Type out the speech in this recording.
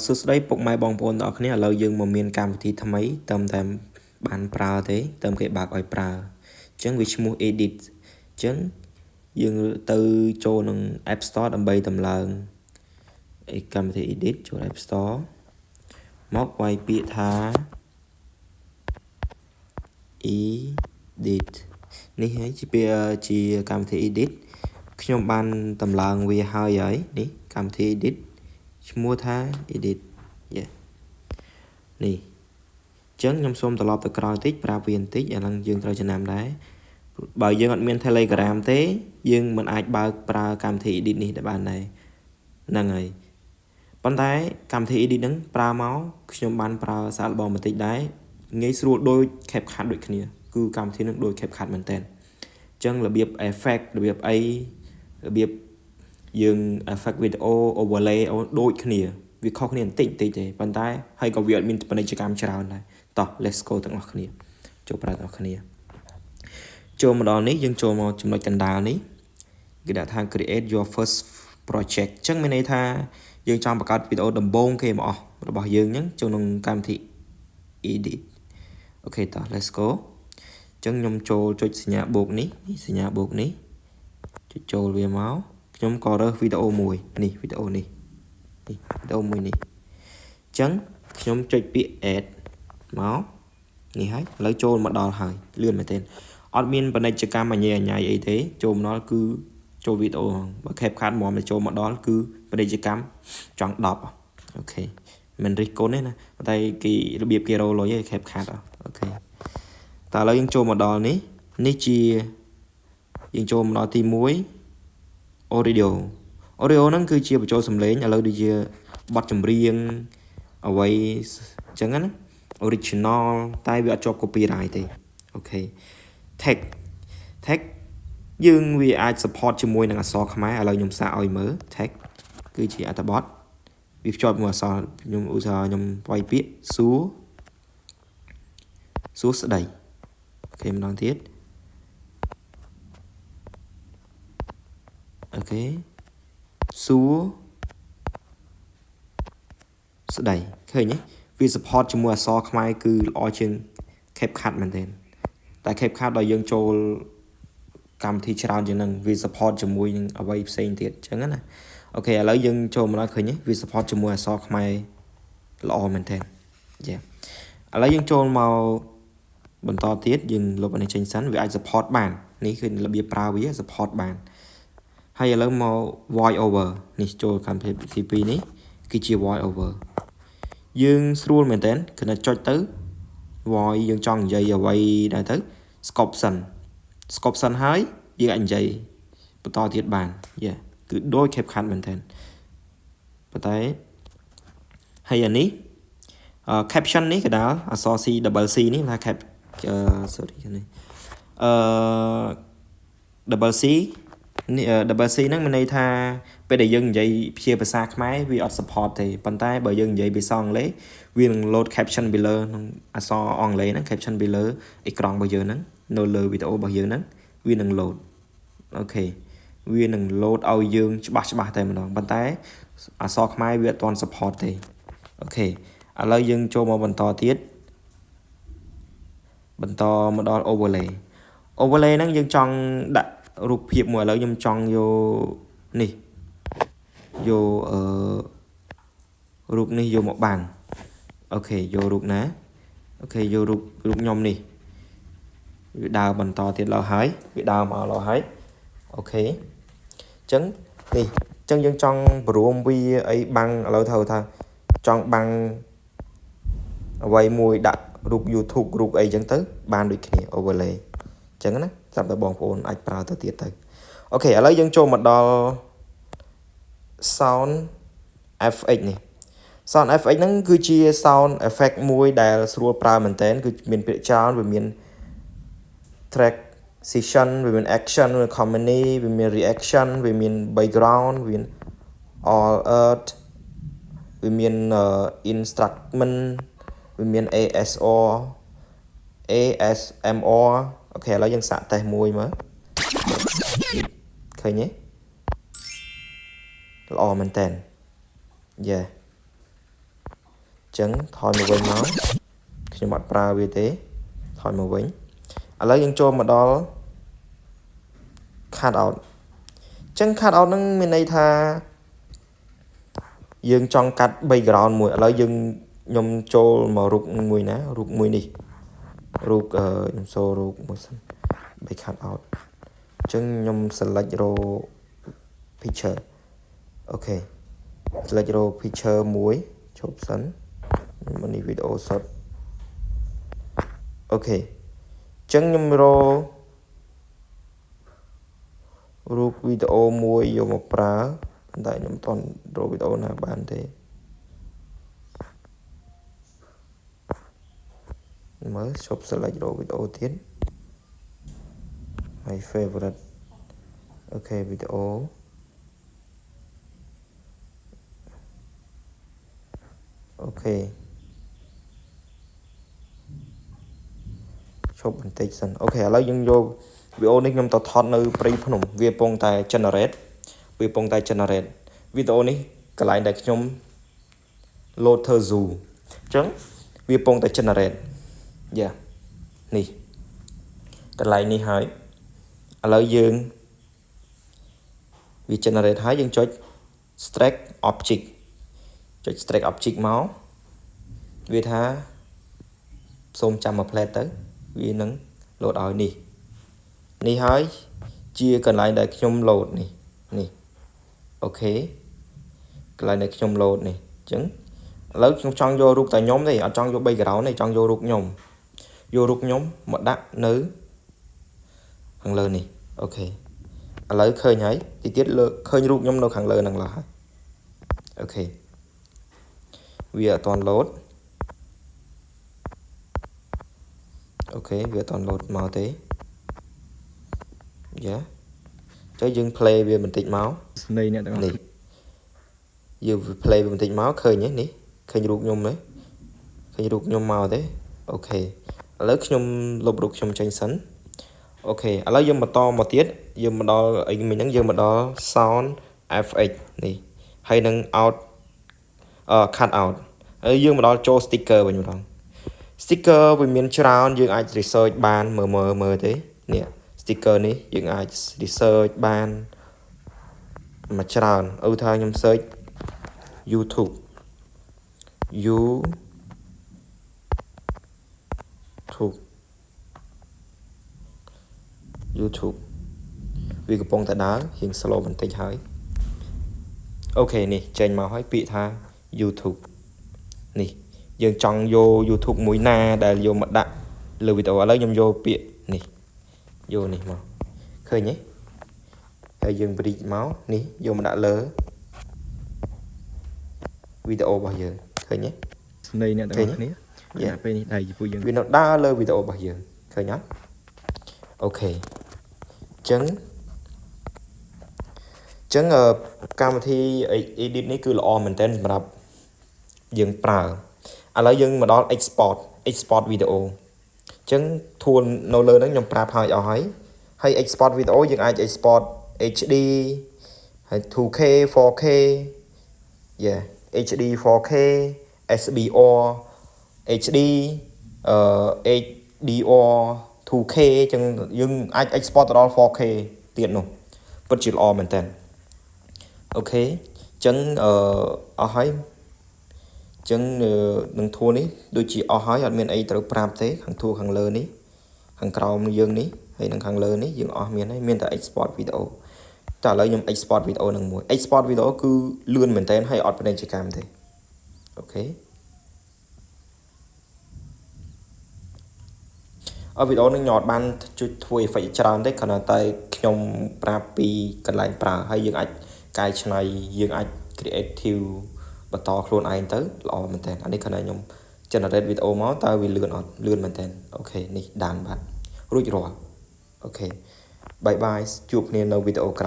សួស្តីពុកម៉ែបងប្អូនទាំងអស់គ្នាឥឡូវយើងមកមានកម្មវិធីថ្មីតែបានប្រើទេតែគេបើកឲ្យប្រើអញ្ចឹងវាឈ្មោះ edit អញ្ចឹងយើងទៅចូលក្នុង App Store ដើម្បីតម្លើងកម្មវិធី edit ចូល App Store មកវាយពាក្យថា edit នេះហើយជាកម្មវិធី edit ខ្ញុំបានតម្លើងវាហើយនេះកម្មវិធី edit ឈ្មោះថា edit នេះអញ្ចឹងខ្ញុំសូមត្រឡប់ទៅក្រោយតិចប្រាប់វាបន្តិចឥឡូវយើងត្រូវចំណាំដែរបើយើងអត់មាន Telegram ទេយើងមិនអាចបើកប្រើកម្មវិធី edit នេះបានដែរហ្នឹងហើយប៉ុន្តែកម្មវិធី edit ហ្នឹងប្រើមកខ្ញុំបានប្រើសារល្បងបន្តិចដែរងាយស្រួលដូច CapCut ដូចគ្នាគឺកម្មវិធីហ្នឹងដូច CapCut មែនតើអញ្ចឹងរបៀប effect របៀបអីរបៀបយើង effect video overlay ដូចគ្នាវាខុសគ្នាបន្តិចទេប៉ុន្តែហើយក៏វាអត់មានពាណិជ្ជកម្មច្រើនដែរតោះ let's go ទាំងអស់គ្នាចូលប្រើទាំងអស់គ្នាចូលមកដល់នេះយើងចូលមកចំណុចកណ្ដាលនេះគេដាក់ថា create your first project អញ្ចឹងមានន័យថាយើងចង់បង្កើតវីដេអូដំបូងគេមកអស់របស់យើងអញ្ចឹងចូលក្នុងកម្មវិធី edit អូខេតោះ let's go អញ្ចឹងខ្ញុំចូលចុចសញ្ញាបូកនេះសញ្ញាបូកនេះចុចចូលវាមកខ្ញុំក៏រើសវីដេអូមួយនេះវីដេអូនេះវីដេអូមួយនេះអញ្ចឹងខ្ញុំចុចពាក្យ add មកនេះហើយឥឡូវចូលមកដល់ហើយលឿនមែនទេអត់មានពាណិជ្ជកម្មអញ្ញៃអីទេចូលមកដល់គឺចូលវីដេអូបើ CapCut មកចូលមកដល់គឺពាណិជ្ជកម្មចង់10អូខេមិនរិះគន់ទេណាតែគេរបៀបគេរលុយឯ CapCut អូខេតើឥឡូវយើងចូលមកដល់នេះជាយើងចូលមកដល់ទី1 audio ហ្នឹងគឺជាបញ្ចូលសំឡេងឥឡូវដូចជាបទចម្រៀងអ្វីអញ្ចឹងណា original តែវាអត់ជាប់ copyright ទេអូខេ text យើងវាអាច support ជាមួយនឹងអក្សរខ្មែរឥឡូវខ្ញុំសាកឲ្យមើល text គឺជាអត្ថបទវាភ្ជាប់មួយអក្សរខ្ញុំឧទាហរណ៍ខ្ញុំវាយពាក្យសួស្ដីអូខេម្ដងទៀតអូខេសួស្ដីឃើញទេវា support ជាមួយអក្សរខ្មែរគឺល្អជាង CapCut មែនទេតែ CapCut ដល់យើងចូលកម្មវិធីច្រើនជាងហ្នឹងវា support ជាមួយនឹងអ្វីផ្សេងទៀតអញ្ចឹងណាអូខេឥឡូវយើងចូលមកដល់ឃើញទេវា support ជាមួយអក្សរខ្មែរល្អមែនទេយ៉ាឥឡូវយើងចូលមកបន្តទៀតយើងលុបអានេះចេញសិនវាអាច support បាននេះគឺរបៀបប្រើវា support បានហើយឥឡូវមក voice over នេះចូលកម្មវិធី2នេះគឺជា voice over យើងស្រួលមែនតើគណៈចុចទៅ voice យើងចង់និយាយអ្វីដែរទៅ stop សិនហើយយើងអាចនិយាយបន្តទៀតបានយ៉ាគឺដូច CapCut មែនតើប៉ុន្តែហើយអានេះ caption នេះក៏ដល់អក្សរ C double C នេះថា sorry នេះdouble C នេះ double C ហ្នឹងមានន័យថាពេលដែលយើងនិយាយជាភាសាខ្មែរវាអត់ support ទេប៉ុន្តែបើយើងនិយាយភាសាអង់គ្លេសវានឹង load caption ពីលើក្នុងអក្សរអង់គ្លេសហ្នឹង caption ពីលើអេក្រង់របស់យើងហ្នឹងនៅលើវីដេអូរបស់យើងហ្នឹងវានឹង load អូខេវានឹង load ឲ្យយើងច្បាស់តែម្ដងប៉ុន្តែអក្សរខ្មែរវាអត់ទាន់ support ទេអូខេឥឡូវយើងចូលមកបន្តទៀតបន្តមកដល់ overlay ហ្នឹងយើងចង់ដាក់រូបភាពមួយឥឡូវខ្ញុំចង់យកនេះយករូបនេះយកមកបាំងអូខេយករូបណាអូខេយករូបខ្ញុំនេះវាដើរបន្តទៀតឡើយហើយវាដើរមកឡើយហើយអូខេអញ្ចឹងនេះអញ្ចឹងយើងចង់ព្រមវាអីបាំងឥឡូវថាចង់បាំងអ្វីមួយដាក់រូប YouTube រូបអីអញ្ចឹងទៅបានដូចគ្នា overlay អញ្ចឹងណាសម្រាប់បងប្អូនអាចប្រើទៅទៀតទៅអូខេឥឡូវយើងចូលមកដល់ sound FX នេះ sound FX ហ្នឹងគឺជា sound effect មួយដែលស្រួលប្រើមែនតើគឺមានពាក្យច្រើនវាមាន track session វាមាន action វាមាន comedy វាមាន reaction វាមាន background វាមាន all earth វាមាន instrument វាមាន ASMR អូខេឥឡូវយើងសាកតេស្តមួយមើលឃើញទេល្អមែនតើយេ ចឹងថយមកវិញមកខ្ញុំអត់ប្រើវាទេថយមកវិញឥឡូវយើងចូលមកដល់ cut out ចឹង cut out ហ្នឹងមានន័យថាយើងចង់កាត់ background មួយឥឡូវយើងខ្ញុំចូលមករូបមួយណារូបមួយនេះរូបខ្ញុំសូរូបមួយសិន back cut out ចឹងខ្ញុំ select row picture អូខេ select row picture មួយជប់សិនខ្ញុំនេះ video shot អូខេចឹងខ្ញុំរករូប video មួយយកមកប្រើតែខ្ញុំអត់រក video ណាបានទេមើលជប់ select row video ទៀត my favorite អូខេ video អូខេឈប់បន្តិចសិនអូខេឥឡូវយើងយកវីដេអូនេះខ្ញុំទៅថតនៅព្រៃភ្នំវាពងតែ generate វាពងតែ generate វីដេអូនេះកន្លែងដែលខ្ញុំ load ធ្វើ zoom អញ្ចឹងវាពងតែ generate យ៉ានេះកន្លែងនេះហើយឥឡូវយើងវា generate ហើយយើងចុច extract object ចុច extract object មកវាថាសូមចាំមួយ plate ទៅវានឹង load ឲ្យនេះហើយជាកន្លែងដែលខ្ញុំ load នេះអូខេកន្លែងដែលខ្ញុំ load នេះអញ្ចឹងឥឡូវខ្ញុំចង់យករូបតែខ្ញុំទេអត់ចង់យក background ទេចង់យករូបខ្ញុំមកដាក់នៅខាងលើនេះអូខេឥឡូវឃើញហើយទីទៀតឃើញរូបខ្ញុំនៅខាងលើហ្នឹងឡើយហើយអូខេវាអត់ទាន់ load អូខេវាអត់ទាន់ load មកទេយ៉ាចុះយើង play វាបន្តិចមកស្នៃអ្នកទាំងអស់នេះយើង play វាបន្តិចមកឃើញទេនេះឃើញរូបខ្ញុំទេឃើញរូបខ្ញុំមកទេអូខេឥឡូវខ្ញុំលុបរូបខ្ញុំចេញសិនអូខេឥឡូវយើងបន្តមកទៀតយើងមកដល់អីមិញហ្នឹងយើងមកដល់ sound fx នេះហើយនឹង out cut out ហើយយើងមកដល់ចូល sticker វិញម្ដង sticker វាមានច្រើនយើងអាច research បានមើលទេនេះ sticker នេះយើងអាច research បានមកច្រើនឧទាហរណ៍ខ្ញុំ search YouTubeវាកំពុងតែដើររៀង slow បន្តិចហើយអូខេនេះចេញមកហើយពាក្យថា YouTube នេះយើងចង់យក YouTube មួយណាដែលយកមកដាក់លើវីដេអូឥឡូវខ្ញុំយកពាក្យនេះយកនេះមកឃើញទេហើយយើង bridge មកនេះយកមកដាក់លើវីដេអូរបស់យើងឃើញទេស្នៃអ្នកទាំងអស់គ្នាពេលនេះដៃពួកយើងវានៅដើរលើវីដេអូរបស់យើងឃើញអត់អូខេអញ្ចឹងកម្មវិធី edit នេះគឺល្អមែនទែនសម្រាប់យើងប្រើឥឡូវយើងមកដល់ export video អញ្ចឹង tool នៅលើហ្នឹងខ្ញុំប្រាប់ឲ្យអស់ហើយ export video យើងអាច export HD ហើយ 2K 4K HD 4K SBR HD HDR 2K អញ្ចឹងយើងអាច export ទៅដល់ 4K ទៀតនោះពិតជាល្អមែនតើអូខេអញ្ចឹងអស់ហើយអញ្ចឹងនឹងធួនេះដូចជាអស់ហើយអត់មានអីត្រូវប្រាប់ទេខាងធួខាងលើនេះខាងក្រោមយើងនេះហើយនឹងខាងលើនេះយើងអស់មានហើយមានតែ export video តែឥឡូវខ្ញុំ export video នឹងមួយ export video គឺលឿនមែនតើហើយអត់ពាណិជ្ជកម្មទេអូខេវីដេអូនេះខ្ញុំអត់បានជួយធ្វើ effect ច្រើនទេគ្រាន់តែខ្ញុំប្រាប់ពីកន្លែងប្រើហើយយើងអាចកែច្នៃយើងអាច creative បន្តខ្លួនឯងទៅល្អមែនតើអានេះគ្រាន់តែខ្ញុំ generate វីដេអូមកតើវាលឿនអត់លឿនមែនតើអូខេនេះដានបាទរួចរាល់អូខេបាយបាយជួបគ្នានៅវីដេអូ